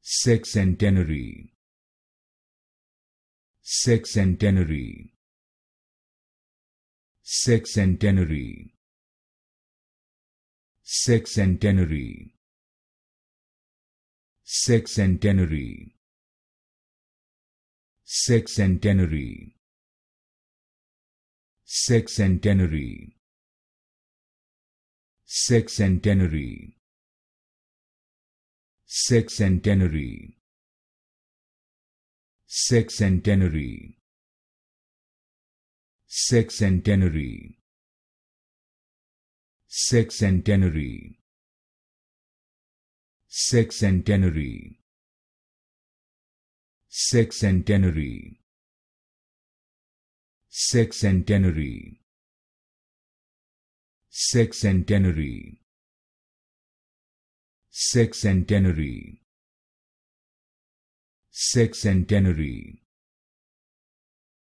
Sexcentenary. Sexcentenary. Sexcentenary. Sexcentenary. Sexcentenary. Sexcentenary. Sexcentenary. Sexcentenary. Sexcentenary. Sexcentenary. Sexcentenary. Sexcentenary. Sexcentenary. Sexcentenary. Sexcentenary. Sexcentenary. Sexcentenary. Sexcentenary.